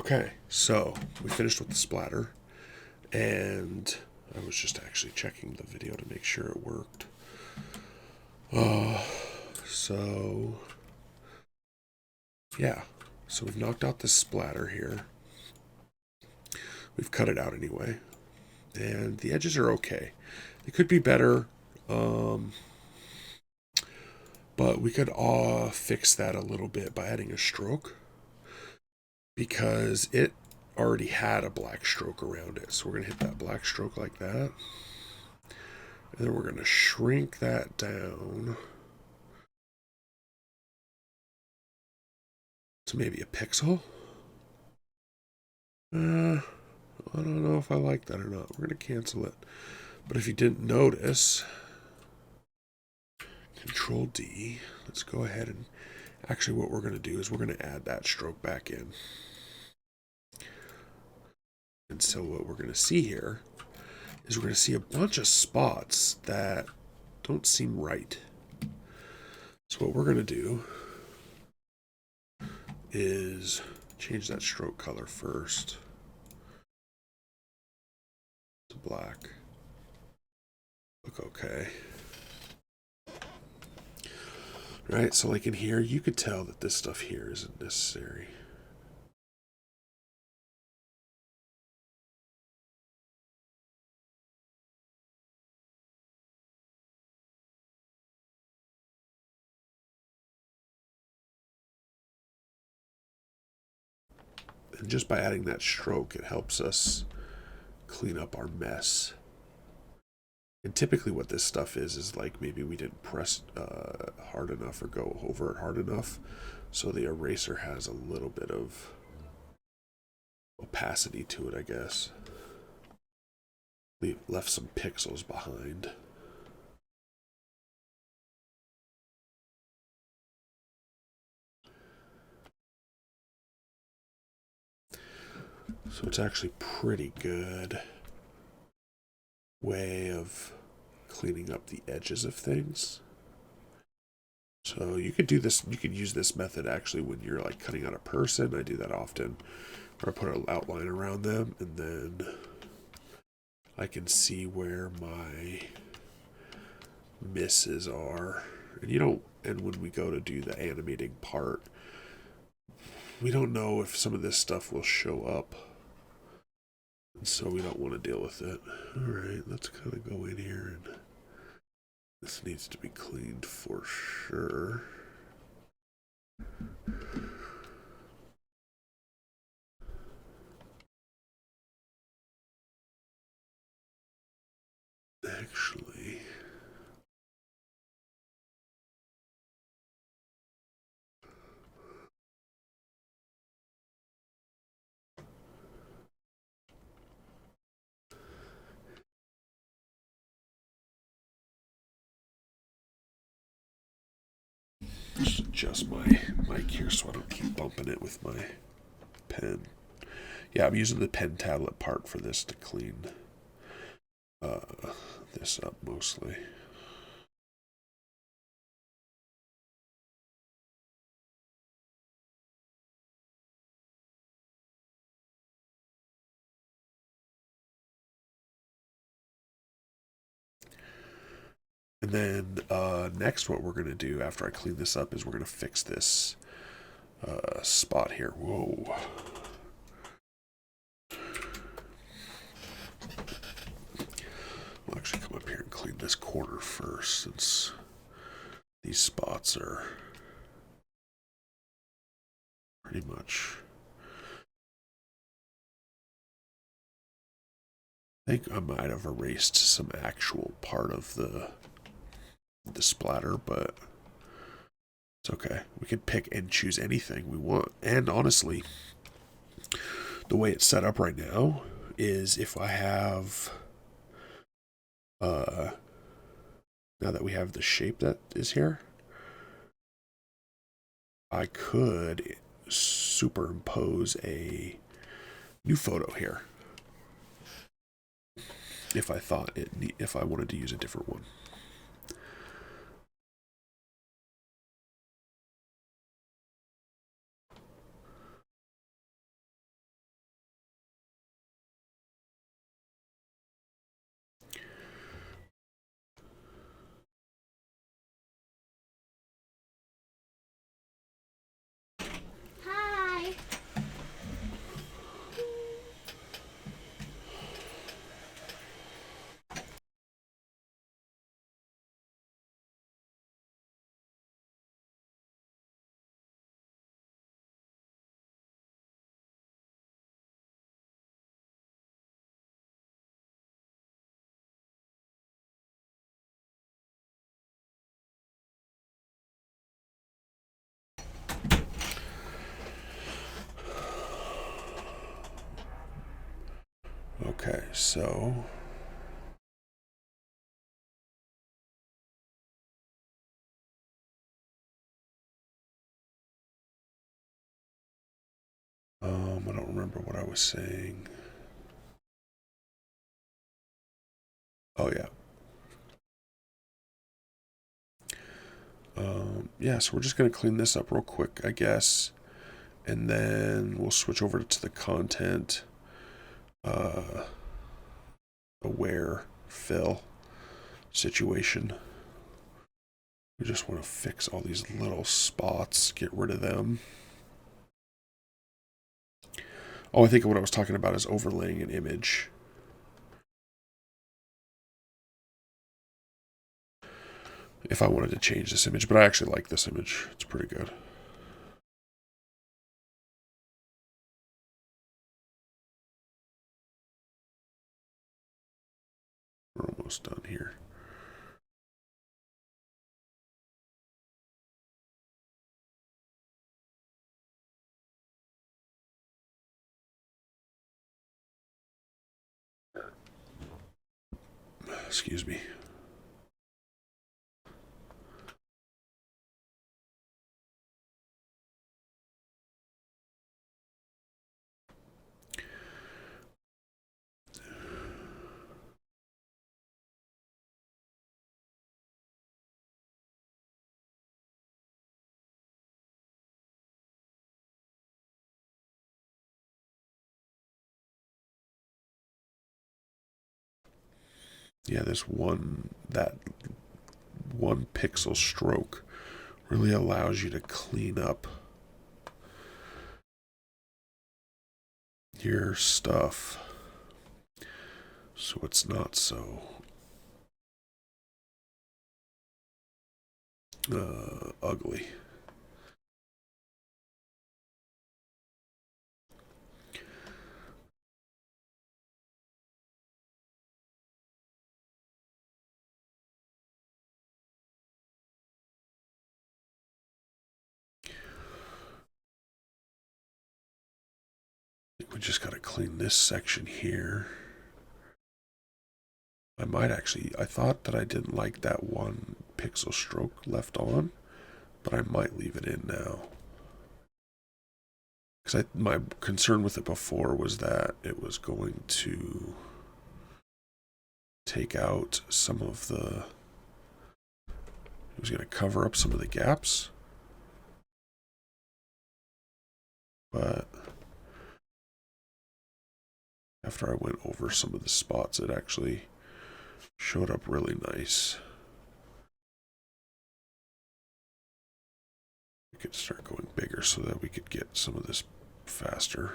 Okay, so we finished with the splatter, and I was just actually checking the video to make sure it worked. So yeah, so we've knocked out this splatter here. We've cut it out anyway, and the edges are okay. They could be better, but we could fix that a little bit by adding a stroke, because it already had a black stroke around it. So we're going to hit that black stroke like that. And then we're going to shrink that down to maybe a pixel. I don't know if I like that or not. We're going to cancel it. But if you didn't notice, Control D, let's go ahead and actually what we're going to do is we're going to add that stroke back in. And so what we're going to see here is we're going to see a bunch of spots that don't seem right. So what we're going to do is change that stroke color first to black. Look okay. Right, so like in here, you could tell that this stuff here isn't necessary. And just by adding that stroke, it helps us clean up our mess. And typically what this stuff is like maybe we didn't press hard enough or go over it hard enough. So the eraser has a little bit of opacity to it, I guess. We left some pixels behind. So it's actually pretty good way of cleaning up the edges of things. So you could do this, you could use this method actually when you're like cutting out a person. I do that often, where I put an outline around them and then I can see where my misses are. And you don't, and when we go to do the animating part, we don't know if some of this stuff will show up. And so we don't want to deal with it. Alright, let's kind of go in here and this needs to be cleaned for sure. Actually, just adjust my mic here so I don't keep bumping it with my pen. Yeah, I'm using the pen tablet part for this to clean this up mostly. And then next what we're going to do after I clean this up is we're going to fix this spot here. Whoa. We'll actually come up here and clean this corner first since these spots are pretty much... I think I might have erased some actual part of the splatter, but it's okay. We can pick and choose anything we want. And honestly, the way it's set up right now is if I have now that we have the shape that is here, I could superimpose a new photo here if I thought if I wanted to use a different one. Okay, so I don't remember what I was saying. Oh yeah. Yeah, so we're just going to clean this up real quick, I guess. And then we'll switch over to the content aware fill situation. We just want to fix all these little spots, get rid of them. Oh, I think what I was talking about is overlaying an image. If I wanted to change this image, but I actually like this image. It's pretty good. We're almost done here. Excuse me. Yeah, that one pixel stroke really allows you to clean up your stuff so it's not so ugly. I think we just got to clean this section here. I thought that I didn't like that one pixel stroke left on, but I might leave it in now. Because my concern with it before was that it was going to take out some of the, it was going to cover up some of the gaps. But after I went over some of the spots, it actually showed up really nice. We could start going bigger so that we could get some of this faster.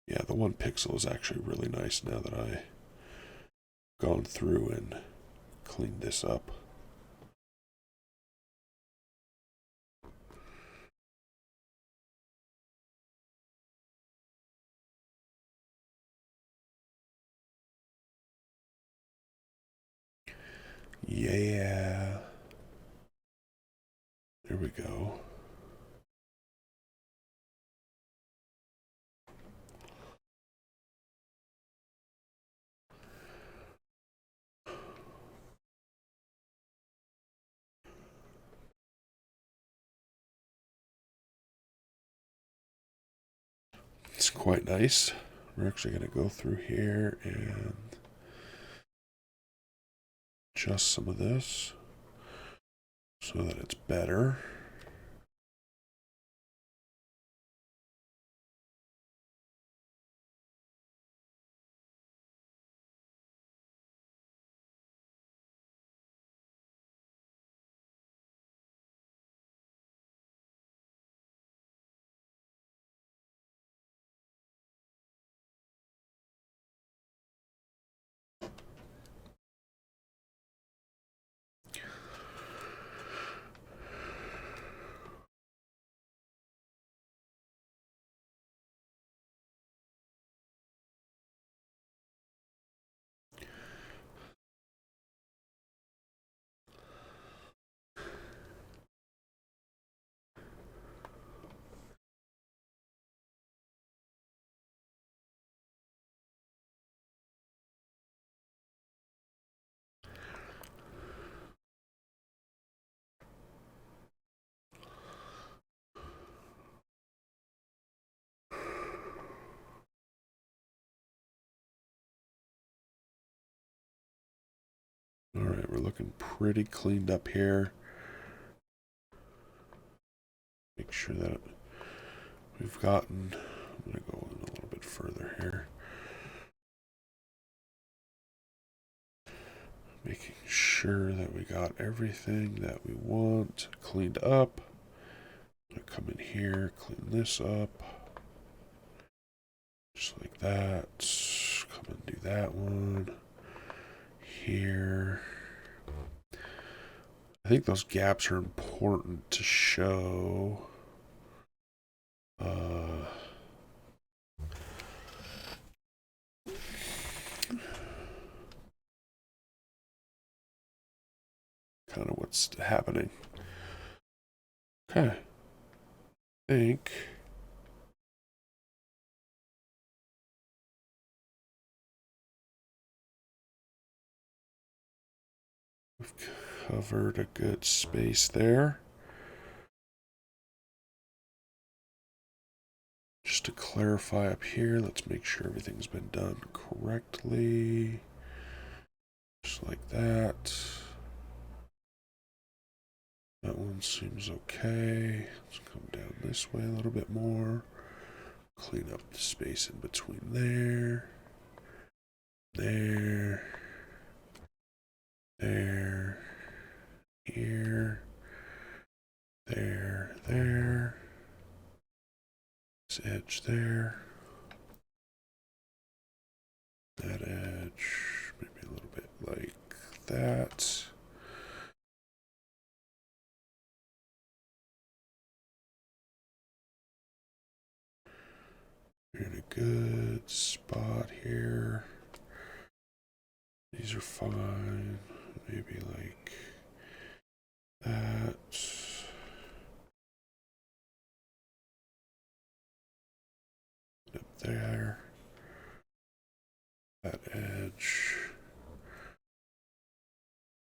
Yeah, the one pixel is actually really nice now that I've gone through and cleaned this up. Yeah. There we go. It's quite nice. We're actually going to go through here and adjust some of this so that it's better. Alright, we're looking pretty cleaned up here. Make sure that we've gotten... I'm going to go in a little bit further here. Making sure that we got everything that we want cleaned up. I'm going to come in here, clean this up. Just like that. Come and do that one. Here. I think those gaps are important to show. Kind of what's happening. Okay. I think we've covered a good space there. Just to clarify up here, let's make sure everything's been done correctly. Just like that. That one seems okay. Let's come down this way a little bit more. Clean up the space in between there. There. There. Here. There. There. This edge there. That edge. Maybe a little bit like that. We're in a good spot here. These are fine. Maybe like that. Up there. That edge.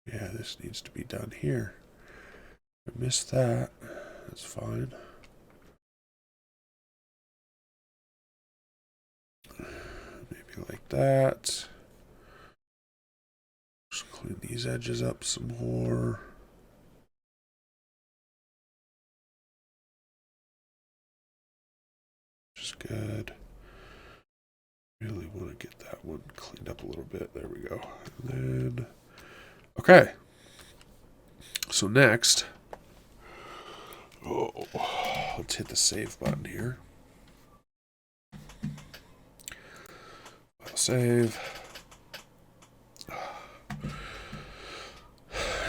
Yeah, this needs to be done here. I missed that. That's fine. Maybe like that. Just clean these edges up some more. Just good. Really want to get that one cleaned up a little bit. There we go. And then, okay. So next, let's hit the save button here. I'll save.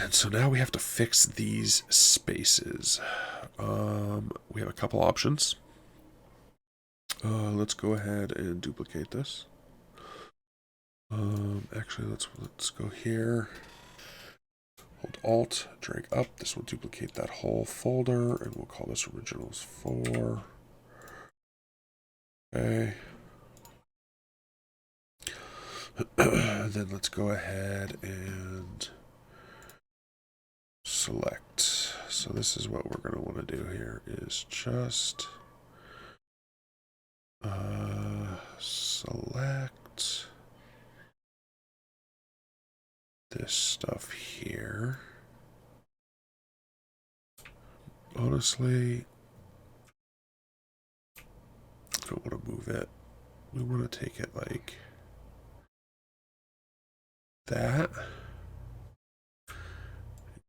And so now we have to fix these spaces. We have a couple options. Let's go ahead and duplicate this. Actually, let's go here. Hold Alt, drag up. This will duplicate that whole folder, and we'll call this Originals 4. Okay. Then let's go ahead and select. So this is what we're going to want to do here is just select this stuff here. Honestly, I don't want to move it. We want to take it like that.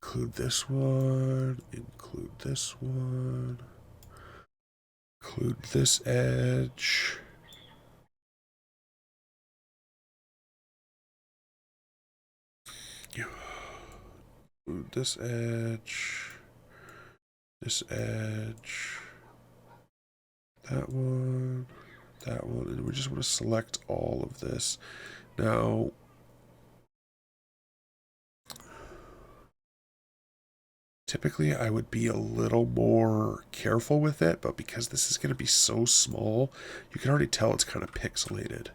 Include this one. Include this one. Include this edge. Include this edge. This edge. That one. That one. And we just want to select all of this. Now, typically I would be a little more careful with it, but because this is going to be so small, you can already tell it's kind of pixelated.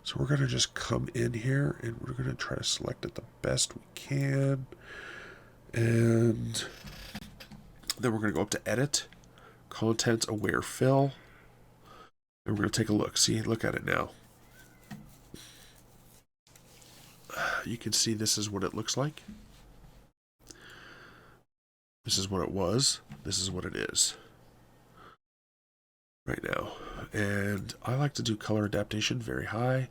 So we're going to just come in here and we're going to try to select it the best we can. And then we're going to go up to Edit, Content Aware Fill. And we're going to take a look. See, look at it now. you can see this is what it looks like. This is what it was. This is what it is right now. And I like to do color adaptation very high.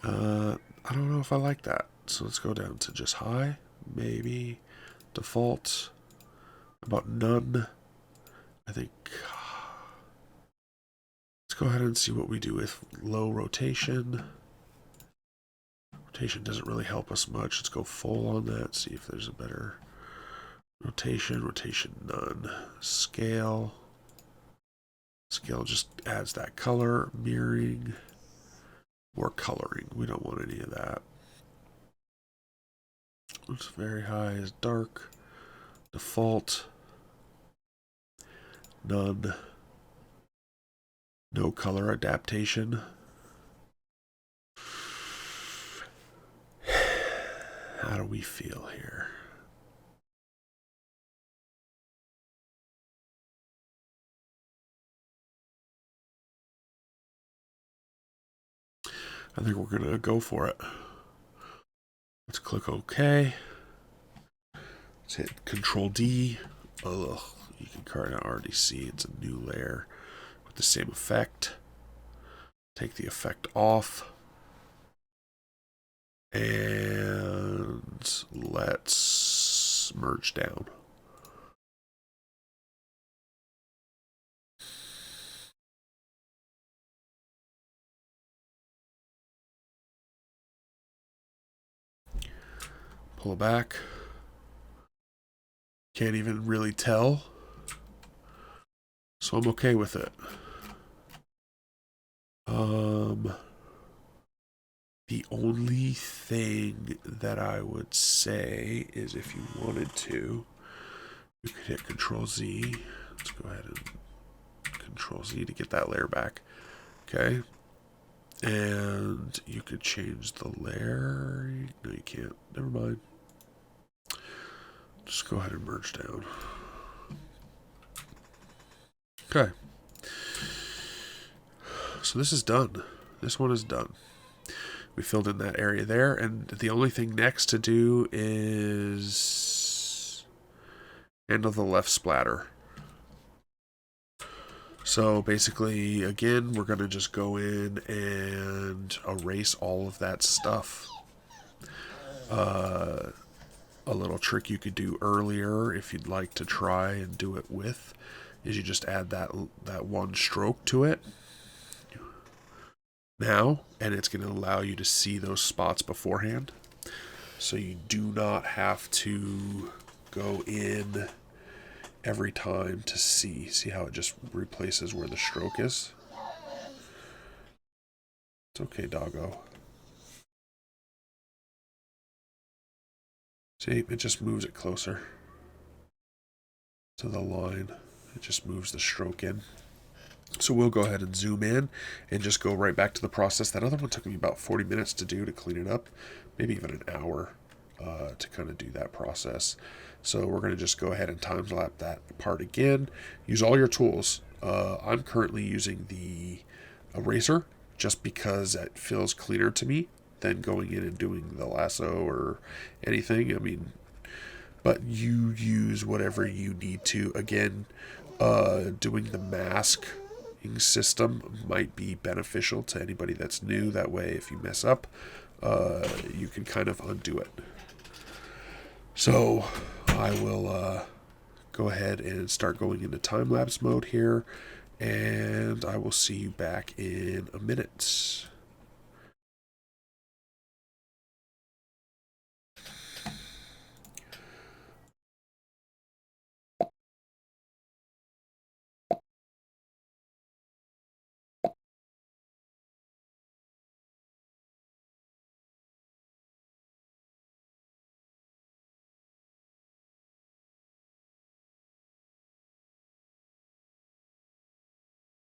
I don't know if I like that. So let's go down to just high, maybe default, about none. I think let's go ahead and see what we do with low rotation. Rotation doesn't really help us much. Let's go full on that, see if there's a better rotation. Rotation none. Scale. Scale just adds that color, mirroring, more coloring. We don't want any of that. It's very high is dark. Default. None. No color adaptation. How do we feel here? I think we're going to go for it. Let's click OK. Let's hit Control D. Ugh, you can kind of already see it's a new layer with the same effect. Take the effect off. And let's merge down. Pull it back. Can't even really tell. So I'm okay with it. The only thing that I would say is if you wanted to, you could hit Control Z. Let's go ahead and Control Z to get that layer back. Okay. And you could change the layer. No, you can't. Never mind. Just go ahead and merge down. Okay. So this is done. This one is done. We filled in that area there, and the only thing next to do is handle the left splatter. So basically, again, we're going to just go in and erase all of that stuff. A little trick you could do earlier, if you'd like to try and do it with, is you just add that one stroke to it now, and it's going to allow you to see those spots beforehand. So you do not have to go in every time to see. See how it just replaces where the stroke is? It's okay, doggo. See, it just moves it closer to the line. It just moves the stroke in. So we'll go ahead and zoom in and just go right back to the process. That other one took me about 40 minutes to do, to clean it up, maybe even an hour to kind of do that process. So we're going to just go ahead and time-lapse that part again. Use all your tools. I'm currently using the eraser just because it feels cleaner to me than going in and doing the lasso or anything. I mean, but you use whatever you need to. Again, doing the mask system might be beneficial to anybody that's new. That way, if you mess up, you can kind of undo it. So I will go ahead and start going into time-lapse mode here, and I will see you back in a minute.